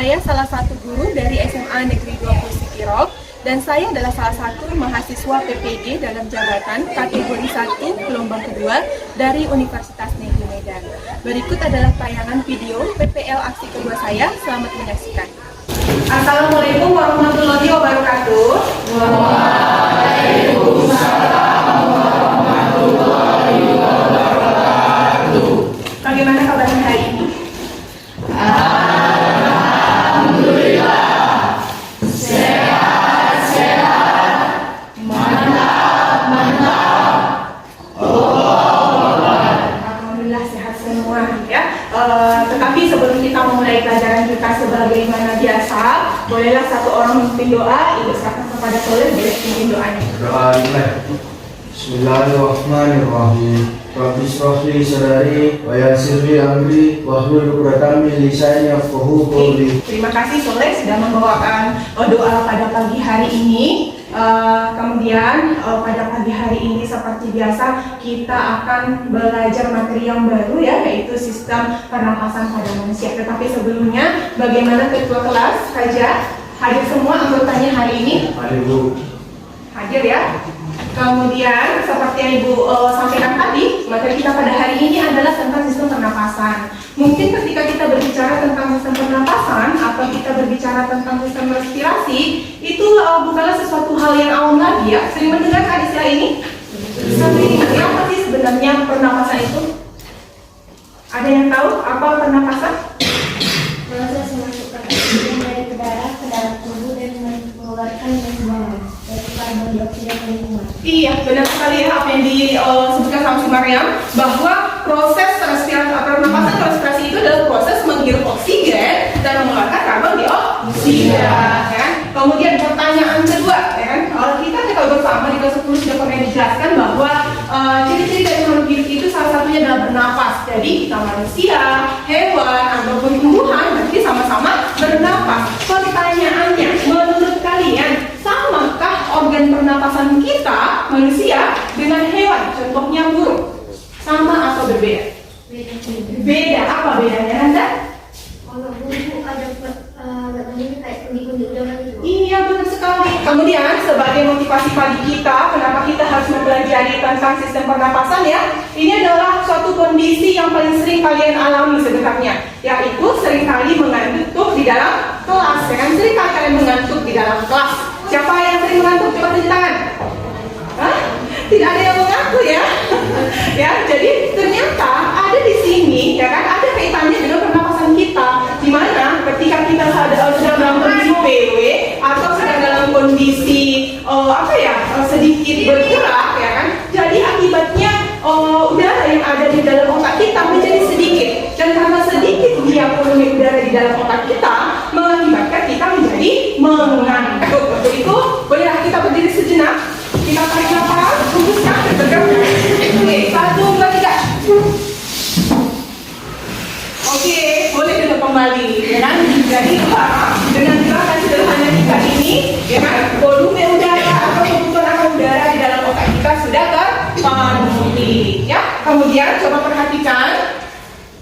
saya salah satu guru dari SMA Negeri 20 Sikirok dan saya adalah salah satu mahasiswa PPG dalam jabatan kategori 1 gelombang kedua dari Universitas Negeri Medan. Berikut adalah tayangan video PPL aksi kedua saya. Selamat menyaksikan. Assalamualaikum warahmatullahi wabarakatuh. Waalaikumsalam warahmatullahi wabarakatuh. Bagaimana kabarnya hari ini? Alhamdulillah, sehat-sehat, mantap. Alhamdulillah sehat semua ya. Tetapi sebelum kita memulai pelajaran kita sebagaimana biasa, bolehlah satu orang memimpin doa. Ibu serahkan kepada Soleh, boleh memimpin doanya. Doa dimulai. Bismillahirrahmanirrahim. Rabbi shrah li sadri wa yassir li amri wahlul 'uqdatam min lisani yafqahu qawli. Terima kasih Soleh sudah membawakan doa pada pagi hari ini. Kemudian pada pagi hari ini seperti biasa kita akan belajar materi yang baru ya, yaitu sistem pernapasan pada manusia. Tetapi sebelumnya, bagaimana ketua kelas Kaja? Hadir semua anggotanya hari ini? Hadir Bu. Hadir ya. Kemudian seperti yang Ibu sampaikan tadi, materi kita pada hari ini adalah tentang sistem pernapasan. Mungkin ketika kita berbicara tentang sistem pernapasan atau kita berbicara tentang sistem respirasi, itu bukanlah sesuatu hal yang awam lagi ya. Sering mendengar kan istilah ini? Sering. Apa sih sebenarnya pernapasan itu? Ada yang tahu apa pernapasan? Proses memasukkan oksigen dari udara ke dalam tubuh dan mengeluarkan gas buangan, yaitu karbon dioksida dan lingkungan. Iya, benar sekali ya apa yang disebutkan sama si Mariam, bahwa proses respirasi atau pernapasan atau respirasi itu adalah proses menghirup oksigen dan mengeluarkan karbon dioksida. Ya kan? Kemudian pertanyaan kedua, ya kan? Kita tahu bersama di kelas 10 sudah pernah dijelaskan bahwa ciri-ciri dari makhluk hidup itu salah satunya adalah bernapas. Jadi kita manusia, hewan ataupun tumbuhan berarti sama-sama bernapas. Pertanyaannya, menurut kalian samakah organ pernapasan kita manusia dengan hewan? Contohnya burung. Sama atau berbeda? Beda. Apa bedanya, Nanda? Kalau burung ada ini kayak kundi-kundi udara gitu. Iya, benar sekali. Kemudian sebagai motivasi pagi kita, kenapa kita harus mempelajari tentang sistem pernapasan ya? Ini adalah suatu kondisi yang paling sering kalian alami sebenarnya, yaitu seringkali mengantuk di dalam kelas. Ya kan? Seringkali kalian mengantuk di dalam kelas. Siapa yang sering mengantuk? Coba tunjuk tangan. Hah? Tidak ada yang mengaku ya. Ya, jadi ternyata ada di sini, ya kan? Ada kaitannya dengan pernapasan kita, di mana ketika kita sedang dalam kondisi PW atau sedang dalam kondisi sedikit bergerak, ya kan? Jadi akibatnya udara yang ada di dalam otak kita menjadi sedikit, dan karena sedikit dia volume udara di dalam otak kita mengakibatkan kita menjadi mengantuk. Untuk itu, bolehlah kita berdiri sejenak. Kita tarik nafas, hembuskan, bergerak. Oke, 1, 2, 3. Oke, boleh duduk kembali, ya kan? Jadi dengan gerakan sederhana kita ini, ya kan, volume udara atau kebutuhan udara di dalam otak kita sudah terpenuhi, ya. Kemudian coba perhatikan.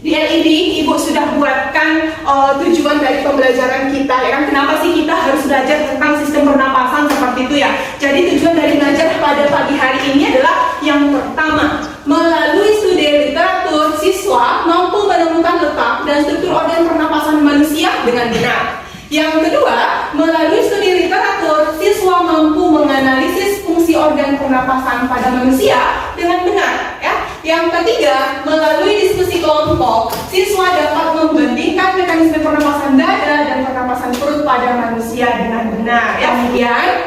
Di LED Ibu sudah buatkan tujuan dari pembelajaran kita, ya kan? Kenapa sih kita harus belajar tentang sistem pernapasan seperti itu ya? Jadi tujuan dari belajar pada pagi hari ini adalah yang pertama, melalui studi literatur, siswa mampu menemukan letak dan struktur organ pernapasan manusia dengan benar. Yang kedua, melalui studi literatur, siswa mampu menganalisis fungsi organ pernapasan pada manusia dengan benar, ya. Yang ketiga, melalui diskusi kelompok, siswa dapat membandingkan mekanisme pernapasan dada dan pernapasan perut pada manusia dengan benar. Ya. Kemudian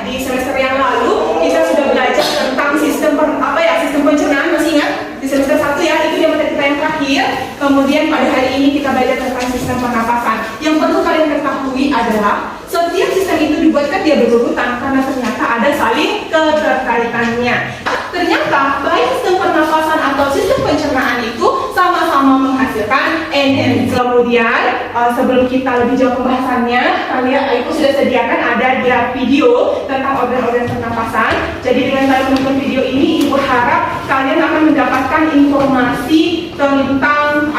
di semester yang lalu kita sudah belajar tentang sistem pencernaan, masih ingat? Di semester 1 ya, itu yang materi kita yang terakhir. Kemudian pada hari ini kita belajar tentang sistem pernapasan. Yang perlu kalian ketahui adalah setiap sistem itu dibuatkan dia berurutan karena ternyata ada saling keterkaitannya. Ternyata baik sistem pernapasan atau sistem pencernaan itu sama-sama menghasilkan energi. Kemudian sebelum kita lebih jauh pembahasannya, kalian Ibu sudah sediakan ada dia video tentang organ-organ pernapasan. Jadi dengan kalian menonton video ini, Ibu harap kalian akan mendapatkan informasi tentang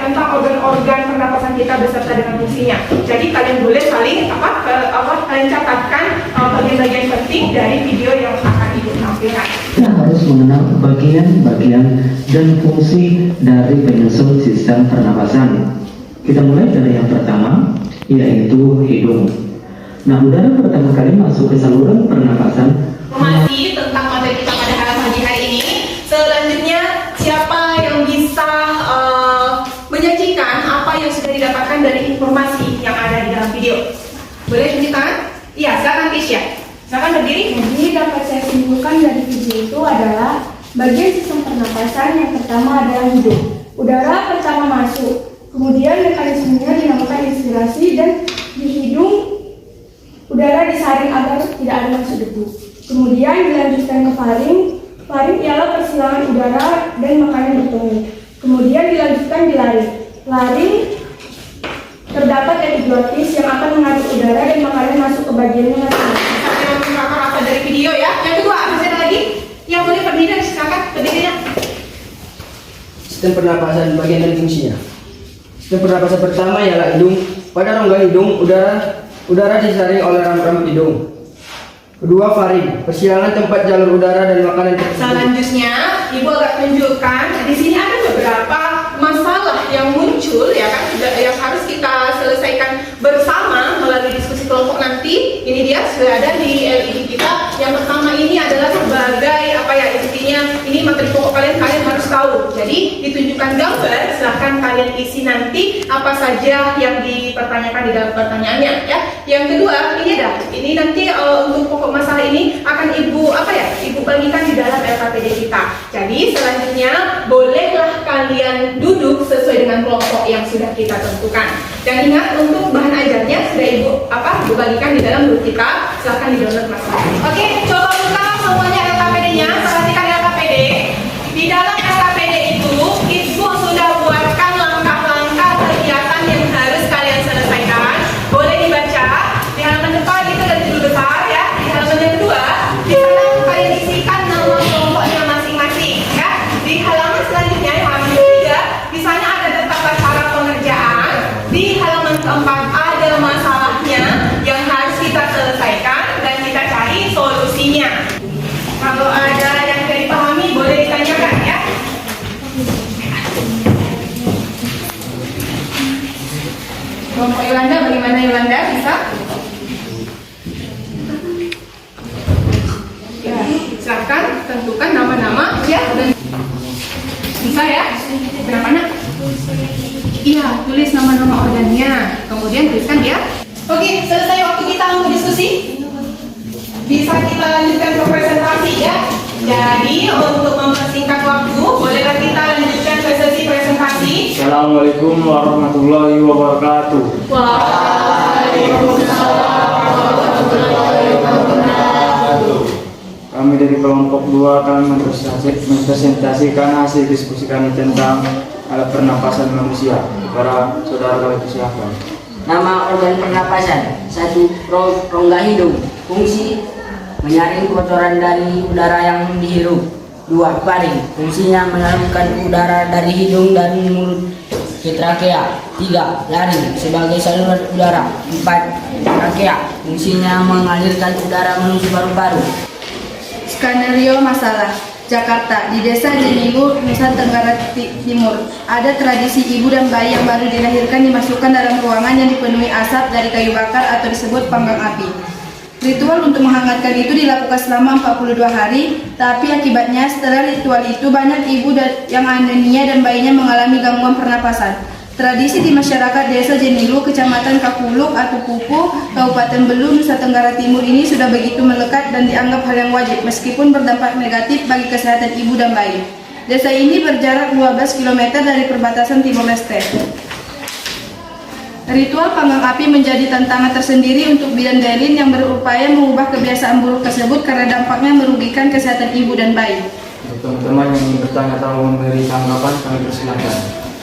tentang organ-organ pernapasan kita beserta dengan fungsinya. Jadi kalian boleh saling kalian catatkan bagian-bagian penting dari video yang akan ibu tampilkan. Kita harus mengenal bagian-bagian dan fungsi dari penyusun sistem pernapasan. Kita mulai dari yang pertama, yaitu hidung. Nah, udara pertama kali masuk ke saluran pernapasan. Masih tentang materi kita pada pagi hari ini. Selanjutnya, siapa yang bisa menyajikan apa yang sudah didapatkan dari informasi yang ada di dalam video? Boleh tunjukkan? Iya, silakan Tisha. Silakan berdiri. Jadi dapat saya simpulkan dari video itu adalah bagian sistem pernapasan yang pertama adalah hidung. Udara pertama masuk, kemudian mekanismenya dinamakan inspirasi dan di hidung udara disaring agar tidak ada masuk debu. Kemudian dilanjutkan ke faring. Faring ialah persilangan udara dan makanan bertemu. Kemudian dilanjutkan di laring. Laring terdapat epiglottis yang akan mengatur udara dan makanan masuk ke bagiannya masing-masing. Saya menggunakan apa dari video ya. Yang kedua, masih ada lagi? Yang boleh berdiri, silakan berdirinya. Sistem pernapasan bagian dan fungsinya. Sistem pernapasan pertama ialah hidung. Pada rongga hidung, udara disaring oleh rambut hidung. Kedua, faring, persilangan tempat jalur udara dan makanan tersebut. Selanjutnya, ibu akan tunjukkan di sini ada beberapa masalah yang muncul ya kan, yang harus kita selesaikan bersama melalui diskusi kelompok nanti. Ini dia sudah ada di LED kita. Yang pertama ini adalah sebagai apa ya, intinya ini materi pokok kalian harus tahu. Jadi ditunjukkan gambar, silahkan kalian isi nanti apa saja yang dipertanyakan di dalam pertanyaannya ya. Yang kedua ini ada, ini nanti untuk pokok masalah ini akan ibu bagikan di dalam LKPD kita. Jadi selanjutnya bolehlah kalian duduk sesuai dengan kelompok yang sudah kita tentukan. Dan ingat untuk bahan ajarnya sudah ibu bagikan di dalam grup kita. Silahkan di download masalah. Oke, coba buka semuanya LKPD-nya. Perhatikan LKPD. Di dalam LKPD itu ibu sudah buatkan langkah-langkah kegiatan yang harus kalian selesaikan. Boleh dibaca di halaman depan itu ada judul besar ya. Di halaman yang kedua di sana kalian isikan nama kelompoknya masing-masing ya. Di halaman selanjutnya yang halaman ketiga di sana ada tata cara pengerjaan. Di halaman keempat ada masalahnya yang harus kita selesaikan dan kita cari solusinya. Kalau ada yang tidak dipahami boleh ditanyakan ya. Kelompok Yolanda, bagaimana Yolanda? Bisa? Ya, silakan tentukan nama-nama ya. Dan bisa ya? Berapa nak? Iya, tulis nama-nama organnya. Kemudian tuliskan ya. Oke, selesai waktu kita untuk diskusi. Bisa kita lanjutkan ke presentasi ya. Jadi untuk mempersingkat waktu, bolehlah kita lanjutkan ke sesi presentasi. Assalamualaikum warahmatullahi wabarakatuh. Kami dari kelompok 2 akan mempresentasikan hasil diskusi kami tentang alat pernapasan manusia. Para saudara kami persilakan. Nama organ pernapasan: 1. Rongga hidung. Fungsi: menyaring kotoran dari udara yang dihirup. 2. Faring. Fungsinya mengalirkan udara dari hidung dan mulut ke trakea. 3. Laring sebagai saluran udara. 4. Trakea. Fungsinya mengalirkan udara menuju paru-paru. Skenario masalah. Jakarta, di desa Jenilu, Nusa Tenggara Timur, ada tradisi ibu dan bayi yang baru dilahirkan dimasukkan dalam ruangan yang dipenuhi asap dari kayu bakar atau disebut panggang api. Ritual untuk menghangatkan itu dilakukan selama 42 hari, tapi akibatnya setelah ritual itu banyak ibu yang anemia dan bayinya mengalami gangguan pernapasan. Tradisi di masyarakat desa Jenilu, Kecamatan Kakuluk atau Pupu, Kabupaten Belu, Nusa Tenggara Timur ini sudah begitu melekat dan dianggap hal yang wajib meskipun berdampak negatif bagi kesehatan ibu dan bayi. Desa ini berjarak 12 km dari perbatasan Timor Leste. Ritual panggang api menjadi tantangan tersendiri untuk bidan Delin yang berupaya mengubah kebiasaan buruk tersebut karena dampaknya merugikan kesehatan ibu dan bayi. Teman-teman yang ingin bertanya atau memberi tanggapan, kami persilakan.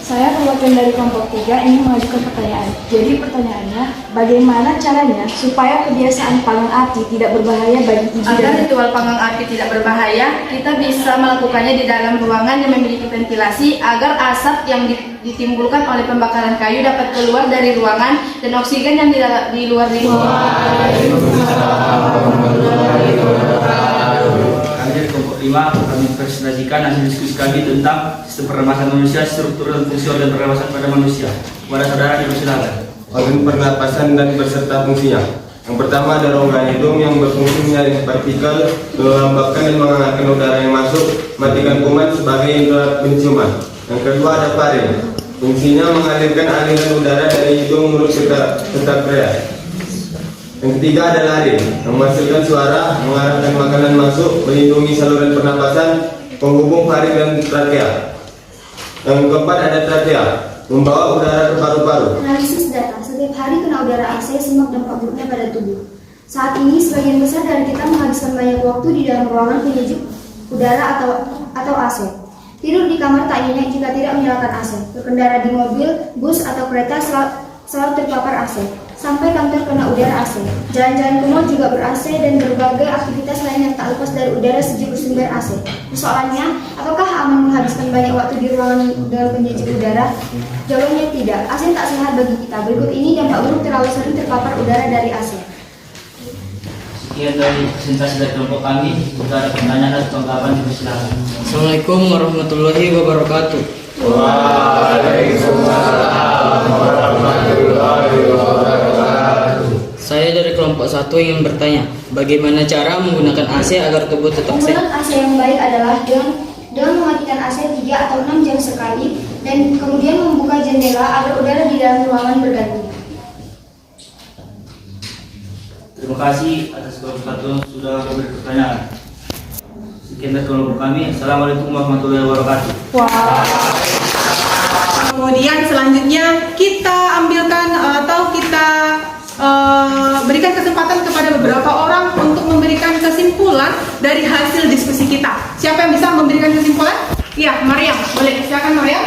Saya perwakilan dari kelompok 3 ingin mengajukan pertanyaan. Jadi pertanyaannya, bagaimana caranya supaya kebiasaan panggang api tidak berbahaya bagi ibu Agar dan ritual panggang api tidak berbahaya, kita bisa melakukannya di dalam ruangan yang memiliki ventilasi agar asap yang ditimbulkan oleh pembakaran kayu dapat keluar dari ruangan dan oksigen yang di luar lingkungan. Kami dari kelompok 5 kami presentasikan hasil diskusi kami tentang sistem pernapasan manusia, struktur dan fungsi organ pernapasan pada manusia. Kepada saudara dipersilakan. Organ pernapasan dan beserta fungsinya. Yang pertama ada rongga hidung yang berfungsi menyaring partikel, melembabkan dan menghangatkan udara yang masuk, matikan kuman sebagai indera penciuman. Yang kedua ada faring. Fungsinya mengalirkan aliran udara dari hidung, mulut serta krea. Yang ketiga ada laring, yang menghasilkan suara, mengarahkan makanan masuk, melindungi saluran pernapasan, penghubung faring dan trakea. Yang keempat ada trakea, membawa udara ke paru-paru. Analisis data, setiap hari kena udara AC simak dampak buruknya pada tubuh. Saat ini sebagian besar dari kita menghabiskan banyak waktu di dalam ruangan penyejuk udara atau AC. Tidur di kamar tak nyenyak jika tidak menyalakan AC. Berkendara di mobil, bus atau kereta selalu terpapar AC. Sampai kantor kena udara AC. Jalan-jalan ke mall juga ber-AC dan berbagai aktivitas lain yang tak lepas dari udara sejuk bersumber AC. Persoalannya, apakah aman menghabiskan banyak waktu di ruangan dengan penyejuk udara? Jawabannya tidak. AC tak sehat bagi kita. Berikut ini dampak buruk terlalu sering terpapar udara dari AC. Sekian dari presentasi dari kelompok kami. Jika ada pertanyaan atau tanggapan dipersilakan. Assalamualaikum warahmatullahi wabarakatuh. Saya dari kelompok 1 ingin bertanya, bagaimana cara menggunakan AC agar tubuh tetap sehat? Penggunaan AC yang baik adalah dengan mematikan AC 3 atau 6 jam sekali dan kemudian membuka jendela agar udara di dalam ruangan berganti. Terima kasih atas kelompok sudah memberi pertanyaan. Sekian dari kelompok kami. Assalamualaikum warahmatullahi wabarakatuh. Kemudian selanjutnya kita ambilkan atau kita berikan kesempatan kepada beberapa orang untuk memberikan kesimpulan dari hasil diskusi kita. Siapa yang bisa memberikan kesimpulan? Ya, Mariam, boleh. Silakan Mariam.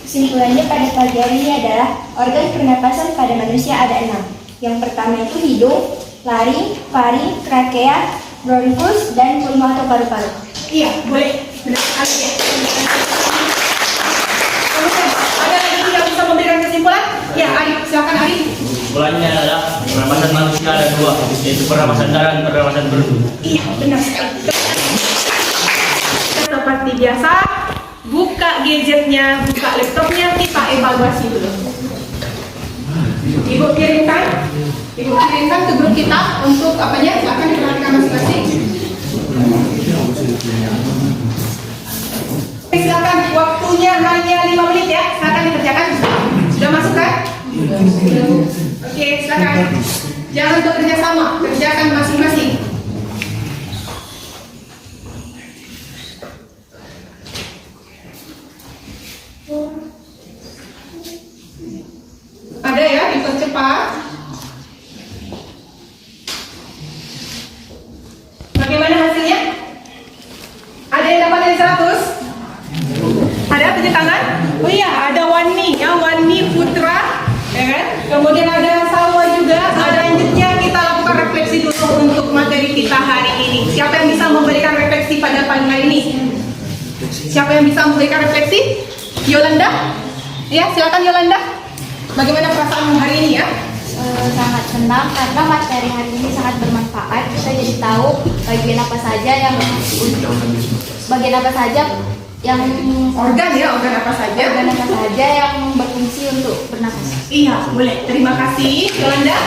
Kesimpulannya pada pagi hari ini adalah organ pernapasan pada manusia ada 6. Yang pertama itu hidung, laring, faring, trakea, bronkus, dan pulma atau paru-paru. Iya, boleh. Benar sekali ya. Kemudian, ada lagi yang bisa memberikan kesimpulan? Ya, Ari. Silakan Ari. Kesimpulannya adalah pernapasan manusia ada 2, yaitu pernapasan darat dan pernapasan berudu. Iya, benar sekali. Seperti biasa, buka gadgetnya, buka laptopnya, kita evaluasi dulu. Ibu kirimkan ke grup kita untuk apanya? Silakan diperhatikan masing-masing. Silakan, waktunya hanya 5 menit ya. Silakan dikerjakan. Sudah masuk kan? Oke, silakan. Jangan bekerja sama, kerjakan masing-masing. Ada ya, dipercepat. Bagaimana hasilnya? Ada yang dapat dari 100? Ada tunjuk tangan? Oh iya, ada Wani ya, Wani Putra, ya kan? Kemudian ada Salwa juga. Selanjutnya kita lakukan refleksi dulu untuk materi kita hari ini. Siapa yang bisa memberikan refleksi pada pagi hari ini? Siapa yang bisa memberikan refleksi? Yolanda? Ya, silakan Yolanda. Bagaimana perasaan hari ini ya? Sangat senang karena materi hari ini sangat bermanfaat. Kita jadi tahu bagian apa saja yang Organ apa saja yang berfungsi untuk bernapas. Iya, boleh. Terima kasih, Yolanda.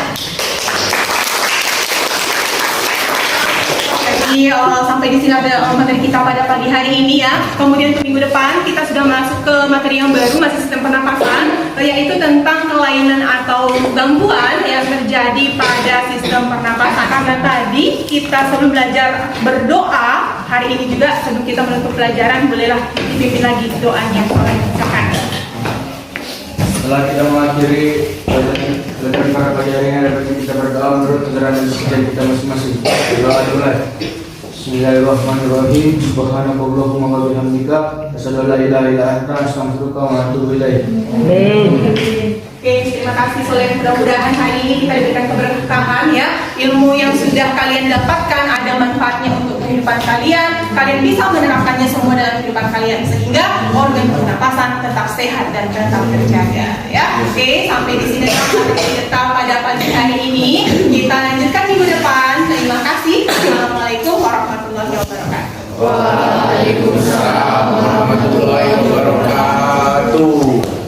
Jadi sampai di sini ada materi kita pada pagi hari ini ya. Kemudian untuk minggu depan kita sudah masuk ke materi yang baru, masih sistem pernapasan, yaitu tentang kelainan atau gangguan yang terjadi pada sistem pernapasan. Karena tadi kita sebelum belajar berdoa, hari ini juga sebelum kita menutup pelajaran, bolehlah dipimpin lagi doanya. Silakan. Setelah kita mengakhiri pelajaran pada pagi hari ini, dapat kita berdoa menurut saudara dan kita masing-masing. Doa dimulai. Bismillahirrahmanirrahim. Subhanakallahumma wa bihamdika asyhadu an la ilaha illa anta astaghfiruka wa atubu ilaik. Oke, terima kasih Soleh. Mudah-mudahan hari ini kita diberikan keberkahan ya. Ilmu yang sudah kalian dapatkan ada manfaatnya untuk kehidupan kalian. Kalian bisa menerapkannya semua dalam kehidupan kalian sehingga organ pernapasan tetap sehat dan tetap terjaga ya. Oke, sampai di sini kita pada pagi hari ini. Kita lanjutkan minggu depan. Terima kasih. Assalamualaikum warahmatullahi wabarakatuh. Waalaikumsalam warahmatullahi wabarakatuh.